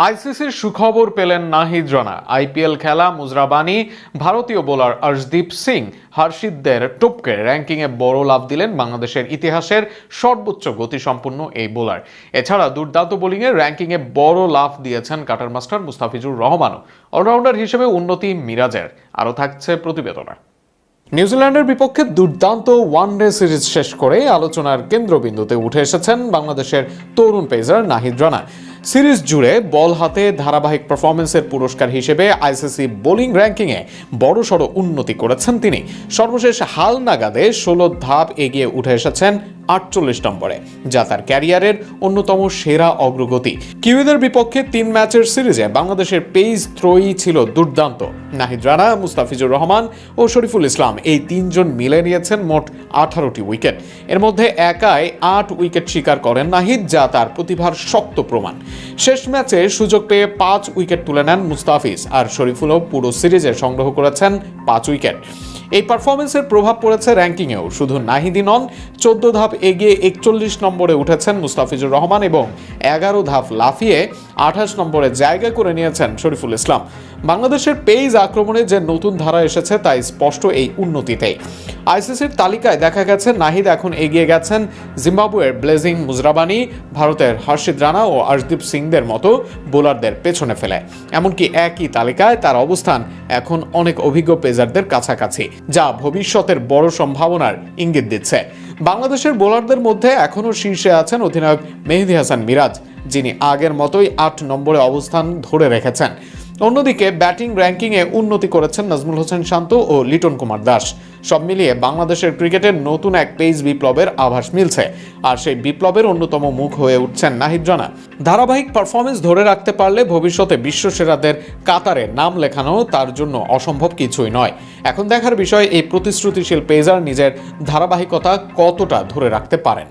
আইসিসির সুখবর পেলেন নাহিদ রানা। আইপিএল খেলা মুজরাবানি ভারতীয় বোলার অর্শদীপ সিং হর্ষিতদের টপকে র্যাঙ্কিংয়ে বড় লাভ দিলেন বাংলাদেশের ইতিহাসের সর্বোচ্চ গতিসম্পন্ন এই বোলার। এছাড়া দুর্দান্ত বোলিংয়ে র্যাঙ্কিংয়ে বড় লাভ দিয়েছেন কাটার মাস্টার মুস্তাফিজুর রহমানও। অলরাউন্ডার হিসেবে উন্নতি মিরাজের। আরও থাকছে প্রতিবেদনে। নিউজিল্যান্ডের বিপক্ষে দুর্দান্ত ওয়ানডে সিরিজ শেষ করে আলোচনার কেন্দ্রবিন্দুতে উঠে এসেছেন বাংলাদেশের তরুণ পেসার নাহিদ রানা। সিরিজ জুড়ে বল হাতে ধারাবাহিক পারফরমেন্সের পুরস্কার হিসেবে আইসিসি বোলিং র্যাঙ্কিংয়ে বড়সড় উন্নতি করেছেন তিনি। সর্বশেষ হালনাগাদে 16 ধাপ এগিয়ে উঠে এসেছেন 48 নম্বরে, যা তার ক্যারিয়ারের অন্যতম সেরা অগ্রগতি। কিউইদের বিপক্ষে 3 ম্যাচের সিরিজে বাংলাদেশের পেস ত্রয়ী ছিল দুর্দান্ত। নাহিদ রানা, মুস্তাফিজুর রহমান ও শরীফুল ইসলাম এই 3 জন মিলে নিয়েছেন মোট 18টি উইকেট। এর মধ্যে একাই 8 উইকেট শিকার করেন নাহিদ, যা তার প্রতিভার শক্ত প্রমাণ। শেষ ম্যাচে সুযোগ পেয়ে 5 উইকেট তুলে নেন মুস্তাফিজ, আর শরীফুলও পুরো সিরিজে সংগ্রহ করেছেন 5 উইকেট। এই পারফরমেন্সের প্রভাব পড়েছে র্যাঙ্কিংয়েও। শুধু নাহিদই নন, 14 ধাপ এগিয়ে 41 নম্বরে উঠেছেন মুস্তাফিজুর রহমান এবং 11 ধাপ লাফিয়ে 28 নম্বরে জায়গা করে নিয়েছেন শরীফুল ইসলাম। বাংলাদেশের পেস আক্রমণে যে নতুন ধারা এসেছে তাই স্পষ্ট এই উন্নতিতেই। আইসিসির তালিকায় দেখা গেছে নাহিদ এখন এগিয়ে গেছেন জিম্বাবুয়ের ব্লেজিং মুজরাবানি, ভারতের হর্ষিত রানা ও অর্শদীপ সিংদের মতো বোলারদের পেছনে ফেলে। এমনকি একই তালিকায় তার অবস্থান এখন অনেক অভিজ্ঞ পেসারদের কাছাকাছি, যা ভবিষ্যতের বড় সম্ভাবনার ইঙ্গিত দিচ্ছে। বাংলাদেশের বোলারদের মধ্যে এখনও শীর্ষে আছেন অধিনায়ক মেহেদী হাসান মিরাজ, যিনি আগের মতোই 8 নম্বরে অবস্থান ধরে রেখেছেন। অন্যদিকে ব্যাটিং র্যাঙ্কিংয়ে উন্নতি করেছেন নাজমুল হোসেন শান্ত ও লিটন কুমার দাস। সব মিলিয়ে বাংলাদেশের ক্রিকেটের নতুন এক পেস বিপ্লবের আভাস মিলছে, আর সেই বিপ্লবের অন্যতম মুখ হয়ে উঠছেন নাহিদ রানা। ধারাবাহিক পারফরমেন্স ধরে রাখতে পারলে ভবিষ্যতে বিশ্বসেরাদের কাতারে নাম লেখানো তার জন্য অসম্ভব কিছুই নয়। এখন দেখার বিষয় এই প্রতিশ্রুতিশীল পেসার নিজের ধারাবাহিকতা কতটা ধরে রাখতে পারেন।